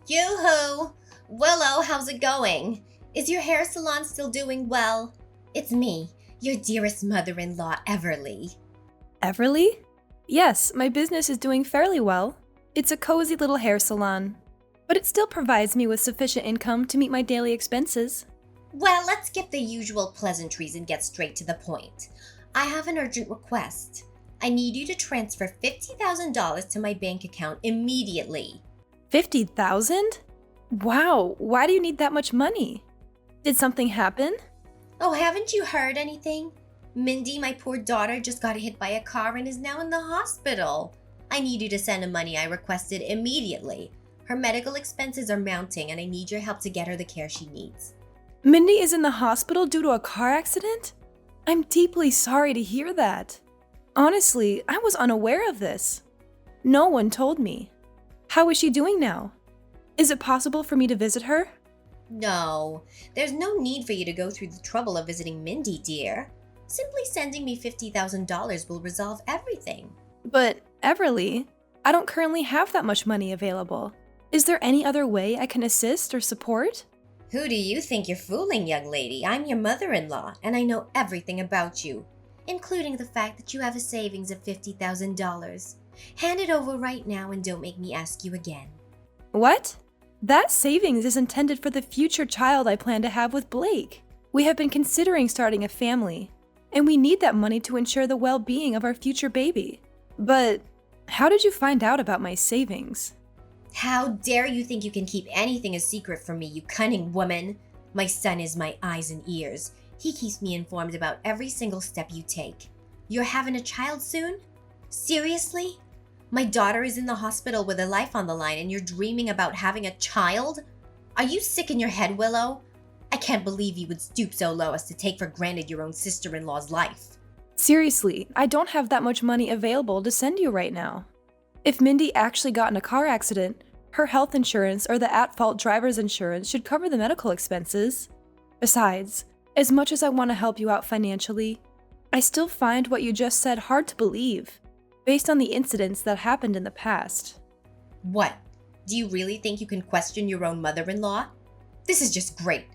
Yoo-hoo! Willow, how's it going? Is your hair salon still doing well? It's me, your dearest mother-in-law, Everly. Everly? Yes, my business is doing fairly well. It's a cozy little hair salon, but it still provides me with sufficient income to meet my daily expenses. Well, let's skip the usual pleasantries and get straight to the point. I have an urgent request. I need you to transfer $50,000 to my bank account immediately. 50,000? Wow, why do you need that much money? Did something happen? Oh, haven't you heard anything? Mindy, my poor daughter, just got hit by a car and is now in the hospital. I need you to send the money I requested immediately. Her medical expenses are mounting and I need your help to get her the care she needs. Mindy is in the hospital due to a car accident? I'm deeply sorry to hear that. Honestly, I was unaware of this. No one told me. How is she doing now? Is it possible for me to visit her? No, there's no need for you to go through the trouble of visiting Mindy, dear. Simply sending me $50,000 will resolve everything. But, Everly, I don't currently have that much money available. Is there any other way I can assist or support? Who do you think you're fooling, young lady? I'm your mother-in-law, and I know everything about you, including the fact that you have a savings of $50,000. Hand it over right now and don't make me ask you again. What? That savings is intended for the future child I plan to have with Blake. We have been considering starting a family, and we need that money to ensure the well-being of our future baby. But how did you find out about my savings? How dare you think you can keep anything a secret from me, you cunning woman? My son is my eyes and ears. He keeps me informed about every single step you take. You're having a child soon? Seriously? My daughter is in the hospital with her life on the line and you're dreaming about having a child? Are you sick in your head, Willow? I can't believe you would stoop so low as to take for granted your own sister-in-law's life. Seriously, I don't have that much money available to send you right now. If Mindy actually got in a car accident, her health insurance or the at-fault driver's insurance should cover the medical expenses. Besides, as much as I want to help you out financially, I still find what you just said hard to believe, based on the incidents that happened in the past. What? Do you really think you can question your own mother-in-law? This is just great.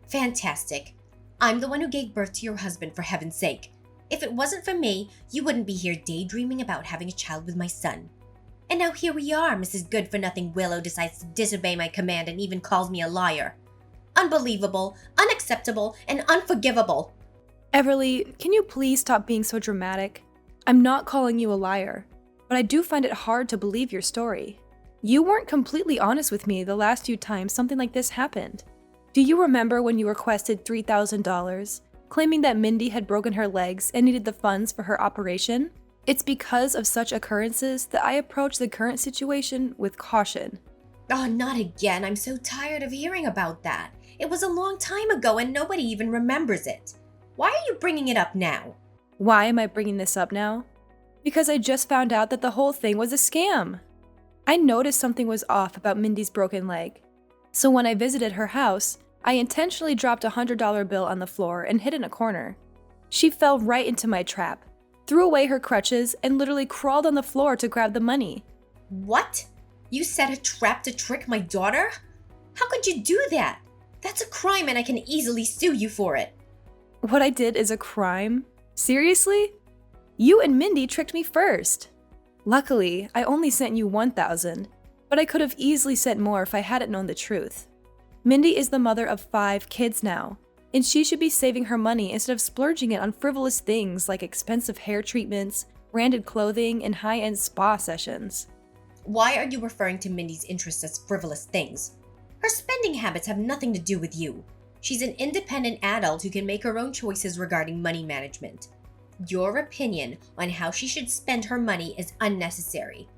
Fantastic. I'm the one who gave birth to your husband, for heaven's sake. If it wasn't for me, you wouldn't be here daydreaming about having a child with my son. And now here we are, Mrs. Good-for-Nothing Willow decides to disobey my command and even calls me a liar. Unbelievable, unacceptable, and unforgivable. Everly, can you please stop being so dramatic? I'm not calling you a liar, but I do find it hard to believe your story. You weren't completely honest with me the last few times something like this happened. Do you remember when you requested $3,000, claiming that Mindy had broken her legs and needed the funds for her operation? It's because of such occurrences that I approach the current situation with caution. Oh, not again. I'm so tired of hearing about that. It was a long time ago and nobody even remembers it. Why are you bringing it up now? Why am I bringing this up now? Because I just found out that the whole thing was a scam. I noticed something was off about Mindy's broken leg. So when I visited her house, I intentionally dropped a $100 bill on the floor and hid in a corner. She fell right into my trap, threw away her crutches, and literally crawled on the floor to grab the money. What? You set a trap to trick my daughter? How could you do that? That's a crime and I can easily sue you for it. What I did is a crime? Seriously? You and Mindy tricked me first. Luckily, I only sent you $1,000, but I could have easily sent more if I hadn't known the truth. Mindy is the mother of 5 kids now, and she should be saving her money instead of splurging it on frivolous things like expensive hair treatments, branded clothing, and high-end spa sessions. Why are you referring to Mindy's interests as frivolous things? Her spending habits have nothing to do with you. She's an independent adult who can make her own choices regarding money management. Your opinion on how she should spend her money is unnecessary.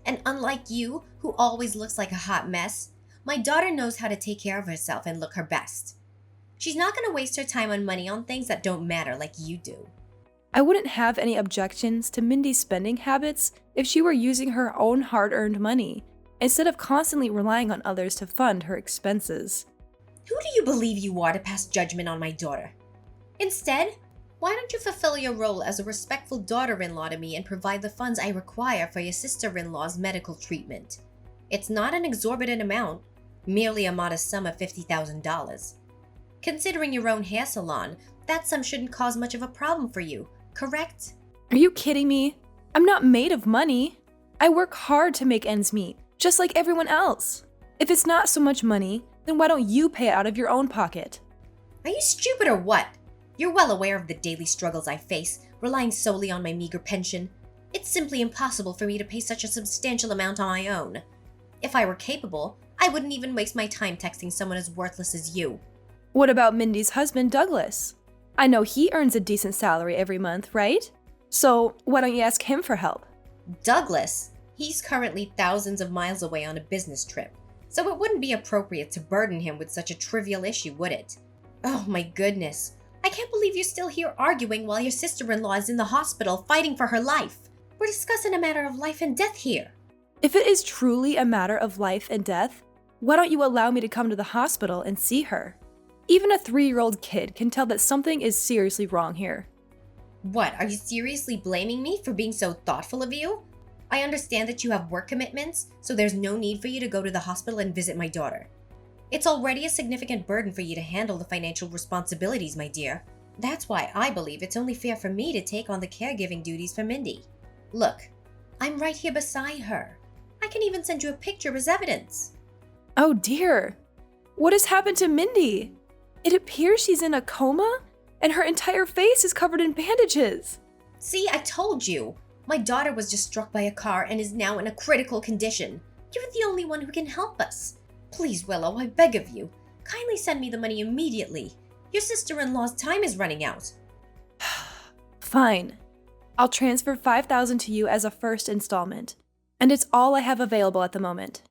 And unlike you, who always looks like a hot mess, my daughter knows how to take care of herself and look her best. She's not going to waste her time on money on things that don't matter like you do. I wouldn't have any objections to Mindy's spending habits if she were using her own hard-earned money, instead of constantly relying on others to fund her expenses. Who do you believe you are to pass judgment on my daughter? Instead, why don't you fulfill your role as a respectful daughter-in-law to me and provide the funds I require for your sister-in-law's medical treatment? It's not an exorbitant amount, merely a modest sum of $50,000. Considering your own hair salon, that sum shouldn't cause much of a problem for you, correct? Are you kidding me? I'm not made of money. I work hard to make ends meet, just like everyone else. If it's not so much money, then why don't you pay it out of your own pocket? Are you stupid or what? You're well aware of the daily struggles I face, relying solely on my meager pension. It's simply impossible for me to pay such a substantial amount on my own. If I were capable, I wouldn't even waste my time texting someone as worthless as you. What about Mindy's husband, Douglas? I know he earns a decent salary every month, right? So why don't you ask him for help? Douglas? He's currently thousands of miles away on a business trip, so it wouldn't be appropriate to burden him with such a trivial issue, would it? Oh my goodness. I can't believe you're still here arguing while your sister-in-law is in the hospital fighting for her life. We're discussing a matter of life and death here. If it is truly a matter of life and death, why don't you allow me to come to the hospital and see her? Even a 3-year-old kid can tell that something is seriously wrong here. What, are you seriously blaming me for being so thoughtful of you? I understand that you have work commitments, so there's no need for you to go to the hospital and visit my daughter. It's already a significant burden for you to handle the financial responsibilities, my dear. That's why I believe it's only fair for me to take on the caregiving duties for Mindy. Look, I'm right here beside her. I can even send you a picture as evidence. Oh dear. What has happened to Mindy? It appears she's in a coma, and her entire face is covered in bandages. See, I told you. My daughter was just struck by a car and is now in a critical condition. You're the only one who can help us. Please, Willow, I beg of you. Kindly send me the money immediately. Your sister-in-law's time is running out. Fine. I'll transfer $5,000 to you as a first installment, and it's all I have available at the moment.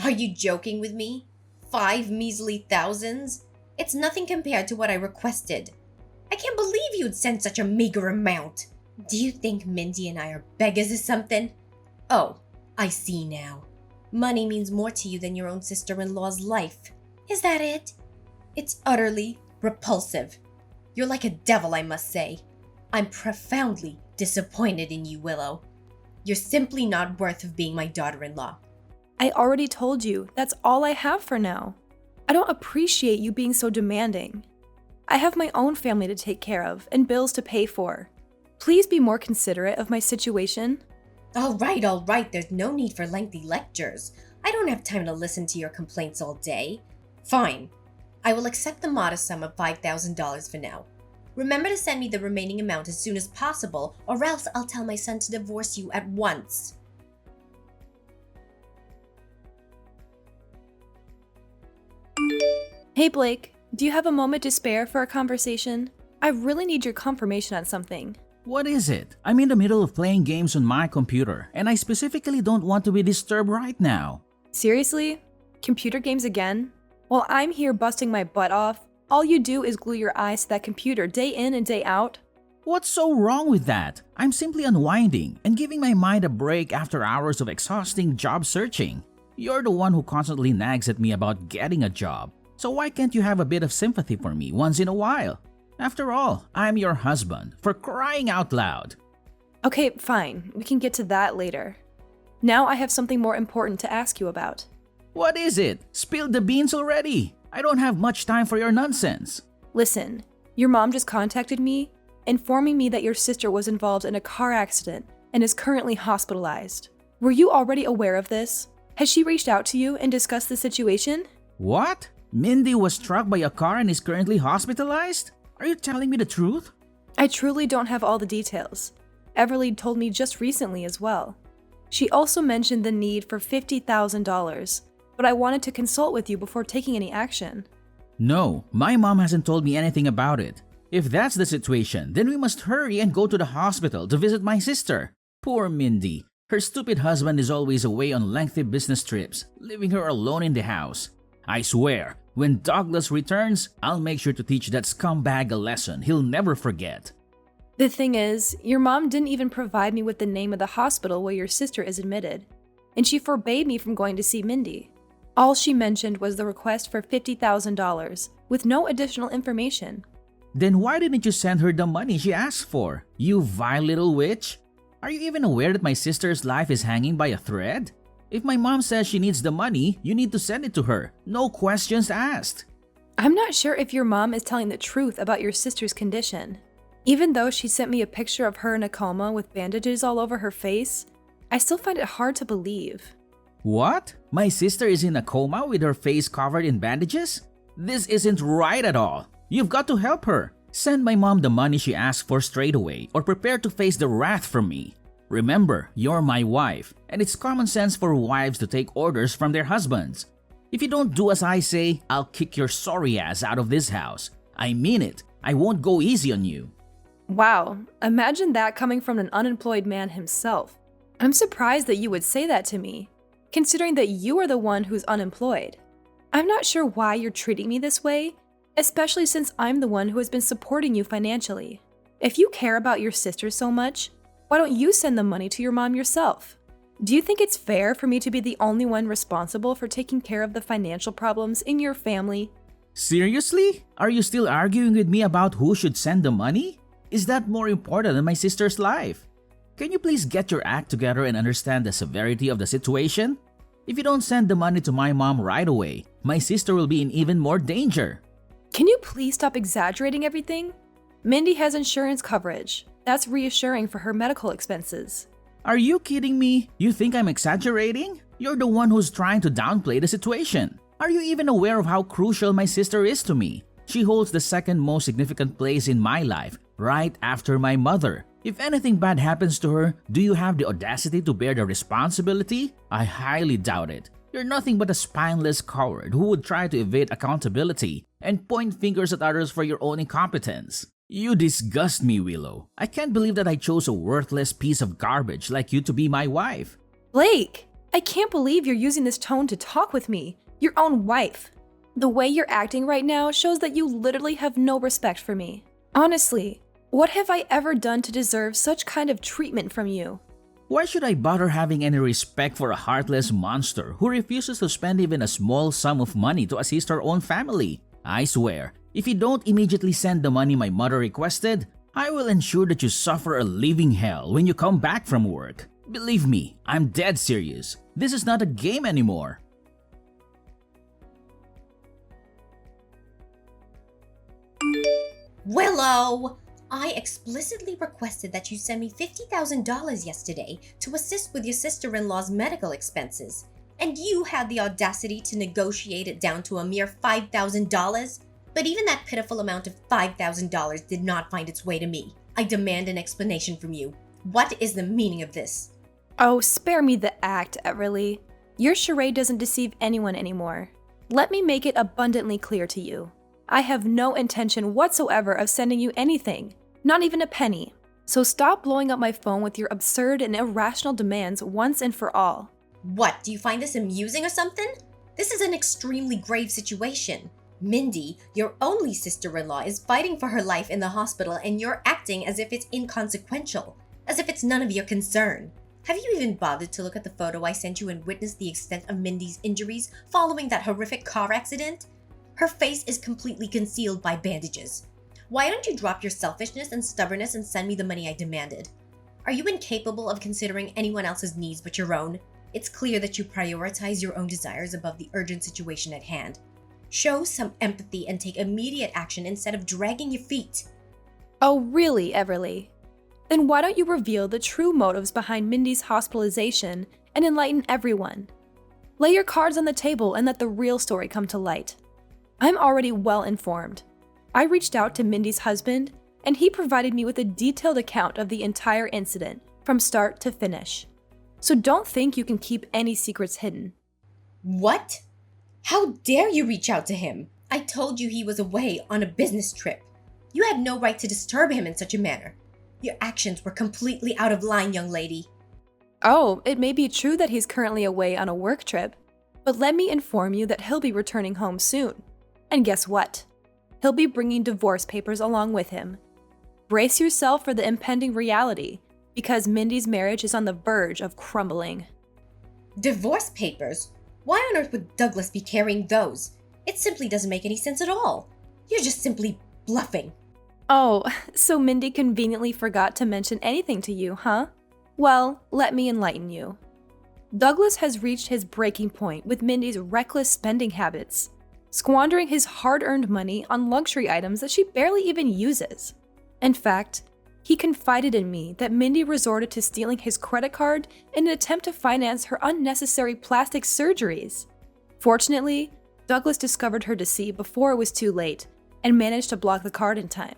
Are you joking with me? 5 measly thousands? It's nothing compared to what I requested. I can't believe you'd send such a meager amount. Do you think Mindy and I are beggars or something? Oh, I see now. Money means more to you than your own sister-in-law's life. Is that it? It's utterly repulsive. You're like a devil, I must say. I'm profoundly disappointed in you, Willow. You're simply not worth of being my daughter-in-law. I already told you that's all I have for now. I don't appreciate you being so demanding. I have my own family to take care of and bills to pay for. Please be more considerate of my situation. All right, there's no need for lengthy lectures. I don't have time to listen to your complaints all day. Fine. I will accept the modest sum of $5,000 for now. Remember to send me the remaining amount as soon as possible, or else I'll tell my son to divorce you at once. Hey Blake, do you have a moment to spare for a conversation? I really need your confirmation on something. What is it? I'm in the middle of playing games on my computer, and I specifically don't want to be disturbed right now. Seriously? Computer games again? While I'm here busting my butt off, all you do is glue your eyes to that computer day in and day out? What's so wrong with that? I'm simply unwinding and giving my mind a break after hours of exhausting job searching. You're the one who constantly nags at me about getting a job, so why can't you have a bit of sympathy for me once in a while? After all, I'm your husband, for crying out loud. Okay, fine. We can get to that later. Now I have something more important to ask you about. What is it? Spill the beans already. I don't have much time for your nonsense. Listen, your mom just contacted me, informing me that your sister was involved in a car accident and is currently hospitalized. Were you already aware of this? Has she reached out to you and discussed the situation? What? Mindy was struck by a car and is currently hospitalized? Are you telling me the truth? I truly don't have all the details. Everly told me just recently as well. She also mentioned the need for $50,000, but I wanted to consult with you before taking any action. No, my mom hasn't told me anything about it. If that's the situation, then we must hurry and go to the hospital to visit my sister. Poor Mindy. Her stupid husband is always away on lengthy business trips, leaving her alone in the house. I swear, when Douglas returns, I'll make sure to teach that scumbag a lesson he'll never forget. The thing is, your mom didn't even provide me with the name of the hospital where your sister is admitted, and she forbade me from going to see Mindy. All she mentioned was the request for $50,000, with no additional information. Then why didn't you send her the money she asked for, you vile little witch? Are you even aware that my sister's life is hanging by a thread? If my mom says she needs the money, you need to send it to her. No questions asked. I'm not sure if your mom is telling the truth about your sister's condition. Even though she sent me a picture of her in a coma with bandages all over her face, I still find it hard to believe. What? My sister is in a coma with her face covered in bandages? This isn't right at all. You've got to help her. Send my mom the money she asked for straight away or prepare to face the wrath from me. Remember, you're my wife, and it's common sense for wives to take orders from their husbands. If you don't do as I say, I'll kick your sorry ass out of this house. I mean it. I won't go easy on you. Wow, imagine that coming from an unemployed man himself. I'm surprised that you would say that to me, considering that you are the one who's unemployed. I'm not sure why you're treating me this way, especially since I'm the one who has been supporting you financially. If you care about your sister so much, why don't you send the money to your mom yourself? Do you think it's fair for me to be the only one responsible for taking care of the financial problems in your family? Seriously? Are you still arguing with me about who should send the money? Is that more important than my sister's life? Can you please get your act together and understand the severity of the situation? If you don't send the money to my mom right away, my sister will be in even more danger. Can you please stop exaggerating everything? Mindy has insurance coverage. That's reassuring for her medical expenses. Are you kidding me? You think I'm exaggerating? You're the one who's trying to downplay the situation. Are you even aware of how crucial my sister is to me? She holds the second most significant place in my life, right after my mother. If anything bad happens to her, do you have the audacity to bear the responsibility? I highly doubt it. You're nothing but a spineless coward who would try to evade accountability and point fingers at others for your own incompetence. You disgust me, Willow. I can't believe that I chose a worthless piece of garbage like you to be my wife. Blake, I can't believe you're using this tone to talk with me, your own wife. The way you're acting right now shows that you literally have no respect for me. Honestly, what have I ever done to deserve such kind of treatment from you? Why should I bother having any respect for a heartless monster who refuses to spend even a small sum of money to assist her own family? I swear, if you don't immediately send the money my mother requested, I will ensure that you suffer a living hell when you come back from work. Believe me, I'm dead serious. This is not a game anymore. Willow! I explicitly requested that you send me $50,000 yesterday to assist with your sister-in-law's medical expenses. And you had the audacity to negotiate it down to a mere $5,000? But even that pitiful amount of $5,000 did not find its way to me. I demand an explanation from you. What is the meaning of this? Oh, spare me the act, Everly. Your charade doesn't deceive anyone anymore. Let me make it abundantly clear to you. I have no intention whatsoever of sending you anything, not even a penny. So stop blowing up my phone with your absurd and irrational demands once and for all. What, do you find this amusing or something? This is an extremely grave situation. Mindy, your only sister-in-law, is fighting for her life in the hospital and you're acting as if it's inconsequential, as if it's none of your concern. Have you even bothered to look at the photo I sent you and witness the extent of Mindy's injuries following that horrific car accident? Her face is completely concealed by bandages. Why don't you drop your selfishness and stubbornness and send me the money I demanded? Are you incapable of considering anyone else's needs but your own? It's clear that you prioritize your own desires above the urgent situation at hand. Show some empathy and take immediate action instead of dragging your feet. Oh, really, Everly? Then why don't you reveal the true motives behind Mindy's hospitalization and enlighten everyone? Lay your cards on the table and let the real story come to light. I'm already well informed. I reached out to Mindy's husband, and he provided me with a detailed account of the entire incident, from start to finish. So don't think you can keep any secrets hidden. What? How dare you reach out to him? I told you he was away on a business trip. You had no right to disturb him in such a manner. Your actions were completely out of line, young lady. Oh, it may be true that he's currently away on a work trip, but let me inform you that he'll be returning home soon. And guess what? He'll be bringing divorce papers along with him. Brace yourself for the impending reality, because Mindy's marriage is on the verge of crumbling. Divorce papers? Why on earth would Douglas be carrying those? It simply doesn't make any sense at all. You're just simply bluffing. Oh, so Mindy conveniently forgot to mention anything to you, huh? Well, let me enlighten you. Douglas has reached his breaking point with Mindy's reckless spending habits, squandering his hard-earned money on luxury items that she barely even uses. In fact, he confided in me that Mindy resorted to stealing his credit card in an attempt to finance her unnecessary plastic surgeries. Fortunately, Douglas discovered her deceit before it was too late and managed to block the card in time.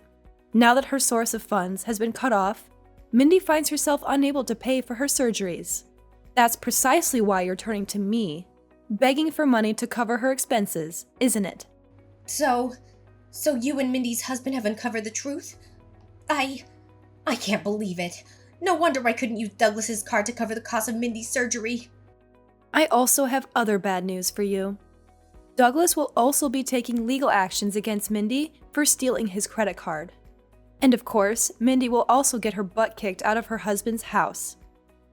Now that her source of funds has been cut off, Mindy finds herself unable to pay for her surgeries. That's precisely why you're turning to me, begging for money to cover her expenses, isn't it? So you and Mindy's husband have uncovered the truth? I can't believe it. No wonder I couldn't use Douglas's card to cover the cost of Mindy's surgery. I also have other bad news for you. Douglas will also be taking legal actions against Mindy for stealing his credit card. And of course, Mindy will also get her butt kicked out of her husband's house.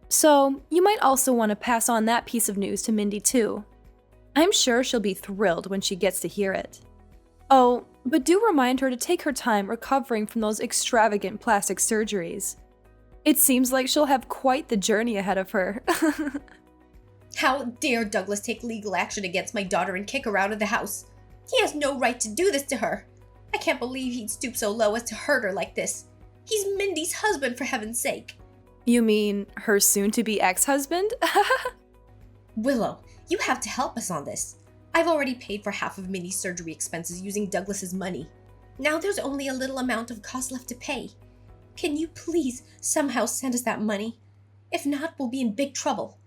So, you might also want to pass on that piece of news to Mindy too. I'm sure she'll be thrilled when she gets to hear it. Oh, but do remind her to take her time recovering from those extravagant plastic surgeries. It seems like she'll have quite the journey ahead of her. How dare Douglas take legal action against my daughter and kick her out of the house? He has no right to do this to her. I can't believe he'd stoop so low as to hurt her like this. He's Mindy's husband, for heaven's sake. You mean her soon-to-be ex-husband? Willow, you have to help us on this. I've already paid for half of Mindy's surgery expenses using Douglas's money. Now there's only a little amount of cost left to pay. Can you please somehow send us that money? If not, we'll be in big trouble.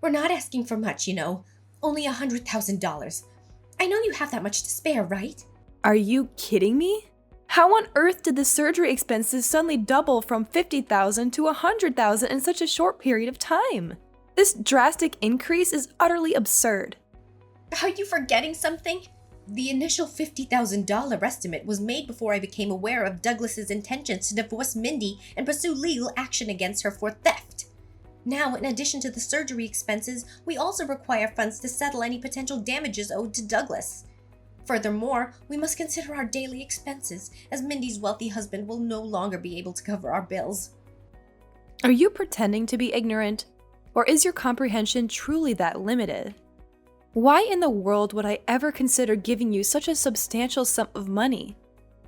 We're not asking for much, you know. Only $100,000. I know you have that much to spare, right? Are you kidding me? How on earth did the surgery expenses suddenly double from $50,000 to $100,000 in such a short period of time? This drastic increase is utterly absurd. Are you forgetting something? The initial $50,000 estimate was made before I became aware of Douglas's intentions to divorce Mindy and pursue legal action against her for theft. Now, in addition to the surgery expenses, we also require funds to settle any potential damages owed to Douglas. Furthermore, we must consider our daily expenses, as Mindy's wealthy husband will no longer be able to cover our bills. Are you pretending to be ignorant? Or is your comprehension truly that limited? Why in the world would I ever consider giving you such a substantial sum of money,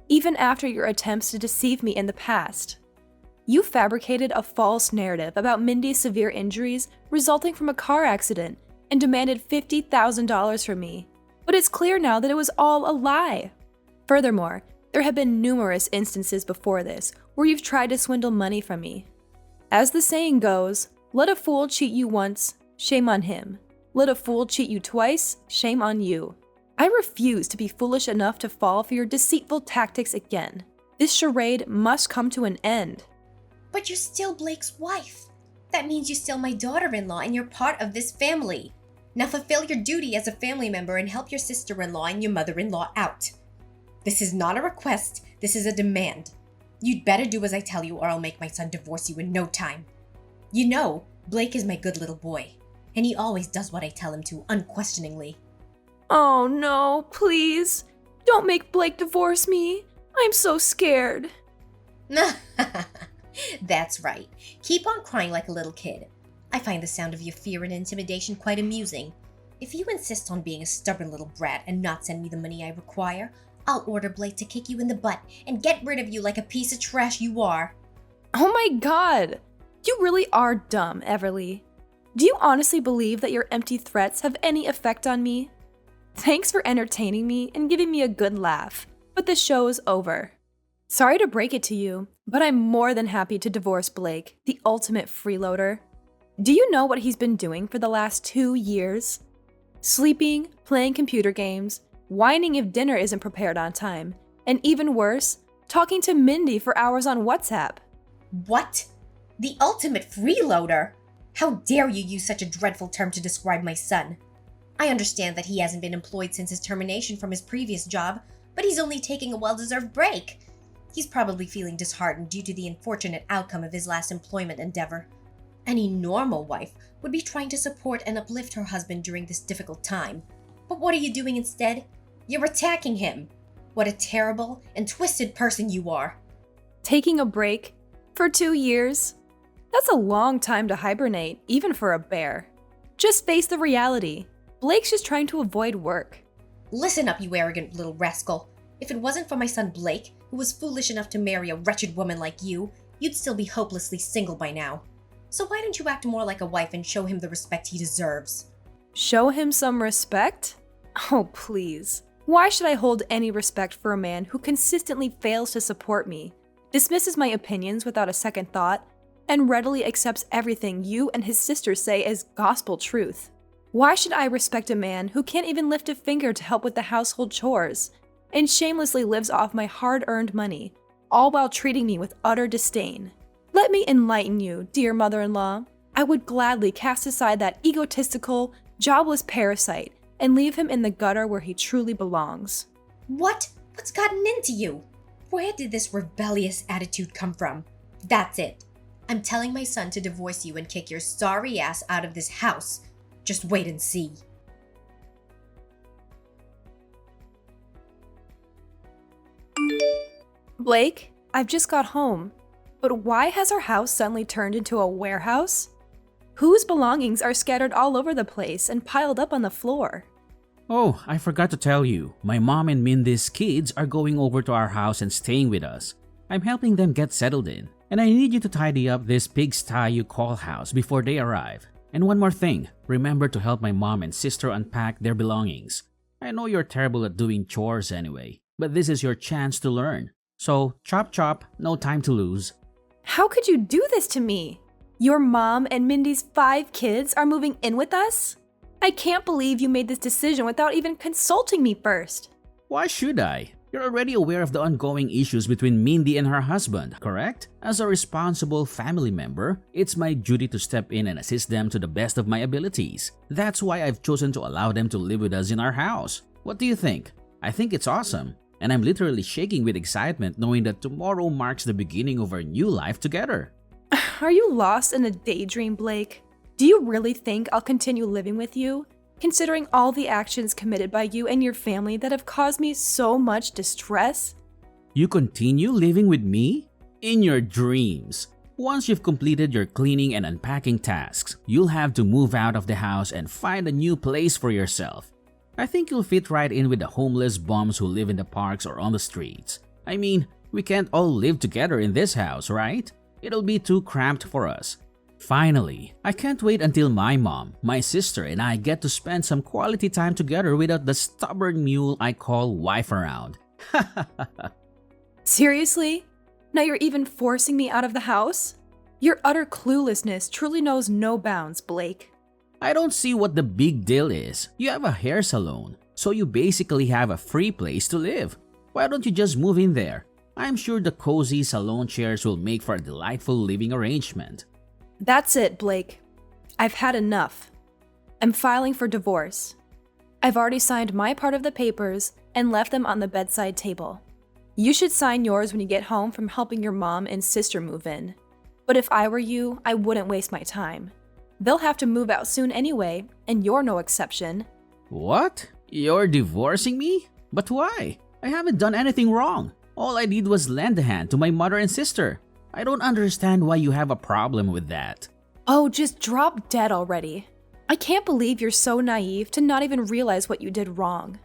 even after your attempts to deceive me in the past? You fabricated a false narrative about Mindy's severe injuries resulting from a car accident and demanded $50,000 from me. But it's clear now that it was all a lie. Furthermore, there have been numerous instances before this where you've tried to swindle money from me. As the saying goes, let a fool cheat you once, shame on him. Let a fool cheat you twice, shame on you. I refuse to be foolish enough to fall for your deceitful tactics again. This charade must come to an end. But you're still Blake's wife. That means you're still my daughter-in-law and you're part of this family. Now fulfill your duty as a family member and help your sister-in-law and your mother-in-law out. This is not a request, this is a demand. You'd better do as I tell you or I'll make my son divorce you in no time. You know, Blake is my good little boy, and he always does what I tell him to, unquestioningly. Oh no, please. Don't make Blake divorce me. I'm so scared. That's right. Keep on crying like a little kid. I find the sound of your fear and intimidation quite amusing. If you insist on being a stubborn little brat and not send me the money I require, I'll order Blake to kick you in the butt and get rid of you like a piece of trash you are. Oh my god. You really are dumb, Everly. Do you honestly believe that your empty threats have any effect on me? Thanks for entertaining me and giving me a good laugh, but the show is over. Sorry to break it to you, but I'm more than happy to divorce Blake, the ultimate freeloader. Do you know what he's been doing for the last 2 years? Sleeping, playing computer games, whining if dinner isn't prepared on time, and even worse, talking to Mindy for hours on WhatsApp. What? The ultimate freeloader? How dare you use such a dreadful term to describe my son? I understand that he hasn't been employed since his termination from his previous job, but he's only taking a well-deserved break. He's probably feeling disheartened due to the unfortunate outcome of his last employment endeavor. Any normal wife would be trying to support and uplift her husband during this difficult time. But what are you doing instead? You're attacking him. What a terrible and twisted person you are. Taking a break? For 2 years? That's a long time to hibernate, even for a bear. Just face the reality. Blake's just trying to avoid work. Listen up, you arrogant little rascal. If it wasn't for my son Blake, who was foolish enough to marry a wretched woman like you, you'd still be hopelessly single by now. So why don't you act more like a wife and show him the respect he deserves? Show him some respect? Oh, please. Why should I hold any respect for a man who consistently fails to support me, dismisses my opinions without a second thought, and readily accepts everything you and his sister say as gospel truth? Why should I respect a man who can't even lift a finger to help with the household chores, and shamelessly lives off my hard-earned money, all while treating me with utter disdain? Let me enlighten you, dear mother-in-law. I would gladly cast aside that egotistical, jobless parasite and leave him in the gutter where he truly belongs. What? What's gotten into you? Where did this rebellious attitude come from? That's it. I'm telling my son to divorce you and kick your sorry ass out of this house. Just wait and see. Blake, I've just got home. But why has our house suddenly turned into a warehouse? Whose belongings are scattered all over the place and piled up on the floor? Oh, I forgot to tell you. My mom and Mindy's kids are going over to our house and staying with us. I'm helping them get settled in. And I need you to tidy up this pigsty you call house before they arrive. And one more thing, remember to help my mom and sister unpack their belongings. I know you're terrible at doing chores anyway, but this is your chance to learn. So, chop chop, no time to lose. How could you do this to me? Your mom and Mindy's 5 kids are moving in with us? I can't believe you made this decision without even consulting me first. Why should I? You're already aware of the ongoing issues between Mindy and her husband, correct? As a responsible family member, it's my duty to step in and assist them to the best of my abilities. That's why I've chosen to allow them to live with us in our house. What do you think? I think it's awesome. And I'm literally shaking with excitement knowing that tomorrow marks the beginning of our new life together. Are you lost in a daydream, Blake? Do you really think I'll continue living with you, considering all the actions committed by you and your family that have caused me so much distress? You continue living with me? In your dreams. Once you've completed your cleaning and unpacking tasks, you'll have to move out of the house and find a new place for yourself. I think you'll fit right in with the homeless bums who live in the parks or on the streets. I mean, we can't all live together in this house, right? It'll be too cramped for us. Finally, I can't wait until my mom, my sister, and I get to spend some quality time together without the stubborn mule I call wife around. Seriously? Now you're even forcing me out of the house? Your utter cluelessness truly knows no bounds, Blake. I don't see what the big deal is. You have a hair salon, so you basically have a free place to live. Why don't you just move in there? I'm sure the cozy salon chairs will make for a delightful living arrangement. That's it, Blake. I've had enough. I'm filing for divorce. I've already signed my part of the papers and left them on the bedside table. You should sign yours when you get home from helping your mom and sister move in. But if I were you, I wouldn't waste my time. They'll have to move out soon anyway, and you're no exception. What? You're divorcing me? But why? I haven't done anything wrong. All I did was lend a hand to my mother and sister. I don't understand why you have a problem with that. Oh, just drop dead already. I can't believe you're so naive to not even realize what you did wrong.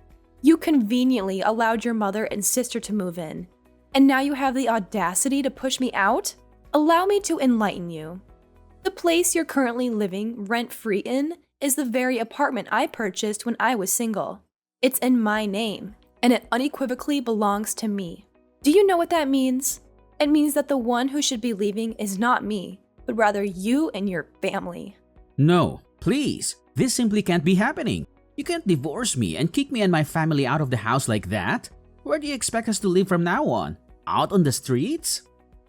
You conveniently allowed your mother and sister to move in, and now you have the audacity to push me out? Allow me to enlighten you. The place you're currently living rent-free in is the very apartment I purchased when I was single. It's in my name, and it unequivocally belongs to me. Do you know what that means? It means that the one who should be leaving is not me, but rather you and your family. No, please. This simply can't be happening. You can't divorce me and kick me and my family out of the house like that. Where do you expect us to live from now on? Out on the streets?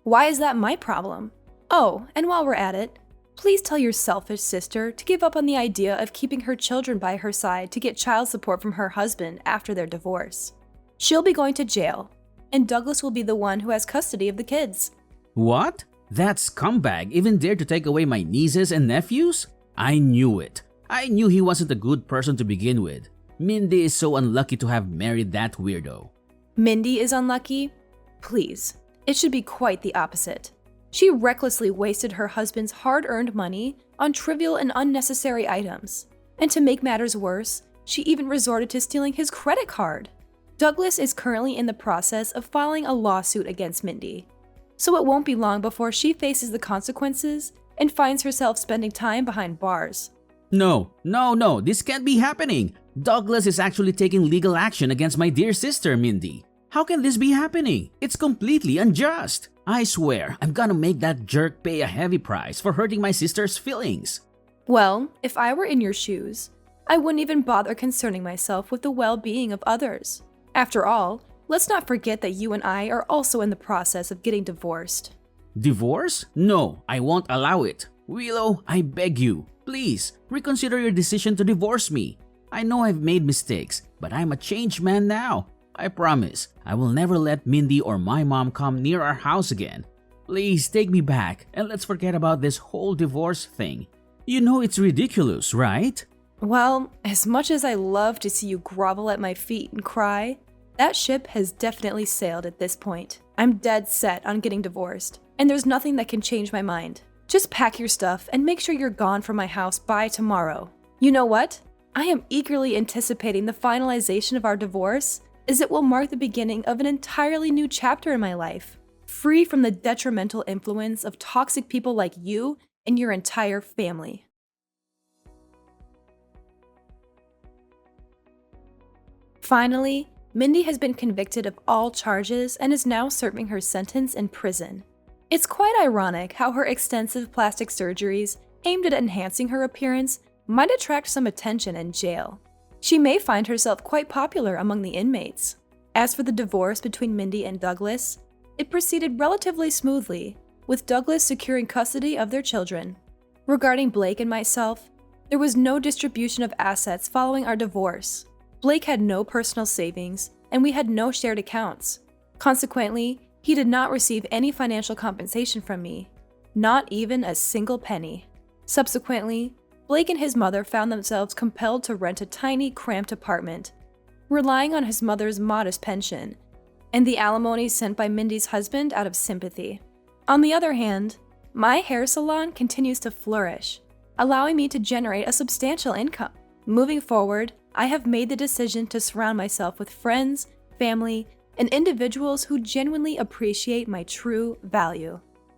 Why is that my problem? Oh, and while we're at it, please tell your selfish sister to give up on the idea of keeping her children by her side to get child support from her husband after their divorce. She'll be going to jail, and Douglas will be the one who has custody of the kids. What? That scumbag even dared to take away my nieces and nephews? I knew it. I knew he wasn't a good person to begin with. Mindy is so unlucky to have married that weirdo. Mindy is unlucky? Please, it should be quite the opposite. She recklessly wasted her husband's hard-earned money on trivial and unnecessary items. And to make matters worse, she even resorted to stealing his credit card. Douglas is currently in the process of filing a lawsuit against Mindy, so it won't be long before she faces the consequences and finds herself spending time behind bars. No, this can't be happening. Douglas is actually taking legal action against my dear sister, Mindy. How can this be happening? It's completely unjust. I swear, I'm gonna make that jerk pay a heavy price for hurting my sister's feelings. Well, if I were in your shoes, I wouldn't even bother concerning myself with the well-being of others. After all, let's not forget that you and I are also in the process of getting divorced. Divorce? No, I won't allow it. Willow, I beg you, please, reconsider your decision to divorce me. I know I've made mistakes, but I'm a changed man now. I promise, I will never let Mindy or my mom come near our house again. Please take me back and let's forget about this whole divorce thing. You know it's ridiculous, right? Well, as much as I love to see you grovel at my feet and cry, that ship has definitely sailed at this point. I'm dead set on getting divorced, and there's nothing that can change my mind. Just pack your stuff and make sure you're gone from my house by tomorrow. You know what? I am eagerly anticipating the finalization of our divorce, as it will mark the beginning of an entirely new chapter in my life, free from the detrimental influence of toxic people like you and your entire family. Finally, Mindy has been convicted of all charges and is now serving her sentence in prison. It's quite ironic how her extensive plastic surgeries aimed at enhancing her appearance might attract some attention in jail. She may find herself quite popular among the inmates. As for the divorce between Mindy and Douglas, it proceeded relatively smoothly, with Douglas securing custody of their children. Regarding Blake and myself, there was no distribution of assets following our divorce. Blake had no personal savings, and we had no shared accounts. Consequently, he did not receive any financial compensation from me, not even a single penny. Subsequently, Blake and his mother found themselves compelled to rent a tiny, cramped apartment, relying on his mother's modest pension, and the alimony sent by Mindy's husband out of sympathy. On the other hand, my hair salon continues to flourish, allowing me to generate a substantial income. Moving forward, I have made the decision to surround myself with friends, family, and individuals who genuinely appreciate my true value.